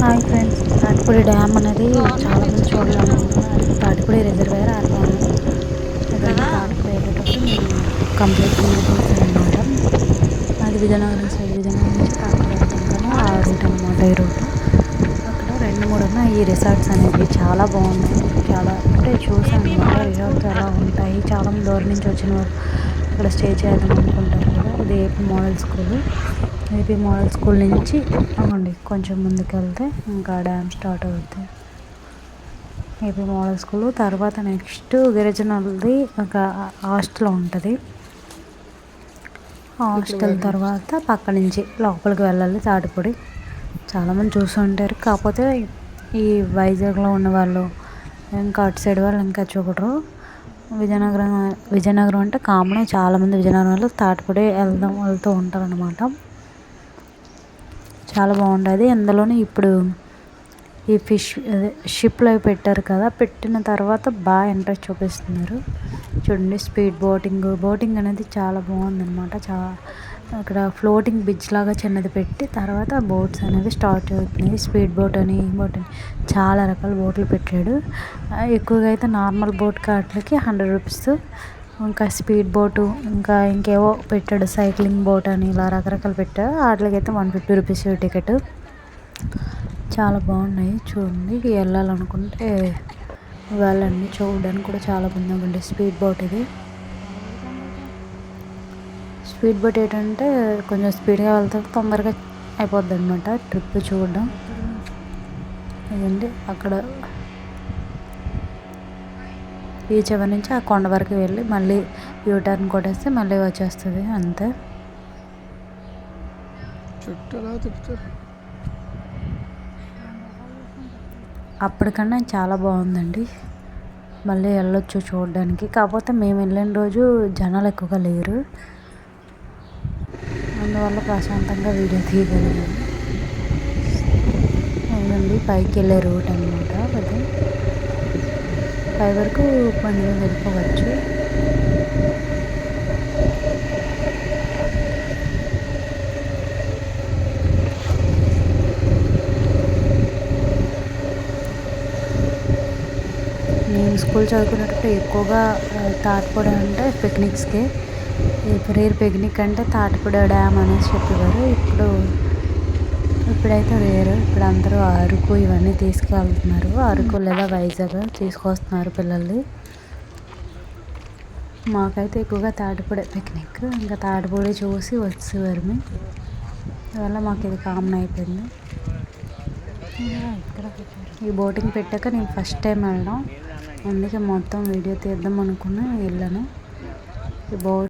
Hi friends, Tatipudi dam అనేది చాలామంది చూడాలనుకుంటున్నారు. అది తాటిపూడి రిజర్వేయర్ ఆర్వాను. అదండి తాటిపూడి వెళ్ళేటప్పుడు మేము కంప్లీట్గా చూసాను అనమాట. అది విజయనగరం సైడ్, విజయనగరం నుంచి తాటిపూడి వెళ్తాం కదా, ఆ రూట్ అనమాట. ఈ రూట్ అక్కడ 2-3 ఉన్నాయి ఈ రిసార్ట్స్ అనేవి. చాలా బాగున్నాయి. చాలా అంటే చూసాను అనమాట. రిసార్ట్స్ ఎలా ఉంటాయి, చాలామంది దూరం నుంచి వచ్చిన వాళ్ళు అక్కడ స్టే చేద్దాం అనుకుంటారు కదా. ఇది AP model school. AP model school నుంచి అవ్వండి కొంచెం ముందుకు వెళ్తే ఇంకా డ్యామ్ స్టార్ట్ అవుతుంది. ఏపీ మోడల్ స్కూల్ తర్వాత నెక్స్ట్ గిరిజనులది ఒక హాస్టల్ ఉంటుంది. హాస్టల్ తర్వాత పక్క నుంచి లోపలికి వెళ్ళాలి తాటిపూడి. చాలామంది చూస్తుంటారు, కాకపోతే ఈ వైజాగ్లో ఉన్న వాళ్ళు ఇంకా అటు సైడ్ వాళ్ళు ఇంకా చూడరు. విజయనగరం అంటే కామన్. చాలామంది విజయనగరం వాళ్ళు తాటిపూడి వెళ్తూ ఉంటారు అనమాట. చాలా బాగుంటుంది. అందులోనే ఇప్పుడు ఈ షిప్లు అవి పెట్టారు కదా, పెట్టిన తర్వాత బాగా ఇంట్రెస్ట్ చూపిస్తున్నారు. చూడండి, స్పీడ్ బోటింగ్ అనేది చాలా బాగుందన్నమాట. అక్కడ ఫ్లోటింగ్ బ్రిడ్జ్ లాగా చిన్నది పెట్టి తర్వాత బోట్స్ అనేవి స్టార్ట్ అవుతున్నాయి. స్పీడ్ బోట్ అని చాలా రకాల బోట్లు పెట్టాడు. ఎక్కువగా అయితే నార్మల్ బోట్ వాటికి 100 రూపీస్, ఇంకా స్పీడ్ బోటు, ఇంకేవో పెట్టాడు, సైక్లింగ్ బోట్ అని ఇలా రకరకాలు పెట్టాడు. వాటికైతే 150 రూపీస్ టికెట్. చాలా బాగున్నాయి. చూడండి, వెళ్ళాలనుకుంటే వెళ్ళండి, చూడడానికి కూడా చాలా బాగుంది. స్పీడ్ బోట్ ఇది. స్పీడ్ బోట్ ఏంటంటే కొంచెం స్పీడ్గా వెళ్తే తొందరగా అయిపోద్ది అనమాట ట్రిప్ చూడడం. ఇదండి అక్కడ ఈ చివరి నుంచి ఆ కొండ వరకు వెళ్ళి మళ్ళీ యూటర్న్ కొట్టేస్తే మళ్ళీ వచ్చేస్తుంది, అంతే. అప్పటికన్నా చాలా బాగుందండి. మళ్ళీ వెళ్ళొచ్చు చూడడానికి. కాకపోతే మేము వెళ్ళిన రోజు జనాలు ఎక్కువగా లేరు, అందువల్ల ప్రశాంతంగా వీడియో తీయగలిగాను. అవునండి, పైకి వెళ్ళే రూట్ అనమాట. అది పై వరకు బండిలో వెళ్ళిపోవచ్చు. నేను స్కూల్ చదువుకున్నప్పుడు ఎక్కువగా తాటిపూడి అంటే పిక్నిక్స్కి, రేర్ పిక్నిక్ అంటే తాటిపూడి డ్యామ్ అనేసి చెప్పేవారు. ఇప్పుడైతే రేరు. ఇప్పుడు అందరూ అరకు ఇవన్నీ తీసుకెళ్తున్నారు. అరకు లేదా వైజాగ్ తీసుకొస్తున్నారు పిల్లల్ని. మాకైతే ఎక్కువగా తాటిపూడి పిక్నిక్, ఇంకా తాటిపూడి చూసి వచ్చేవారు. అందువల్ల మాకు ఇది కామన్ అయిపోయింది. ఈ బోటింగ్ పెట్టాక నేను ఫస్ట్ టైం వెళ్ళడం, అందుకే మొత్తం వీడియో తీద్దాం అనుకుని వెళ్ళాను. ఈ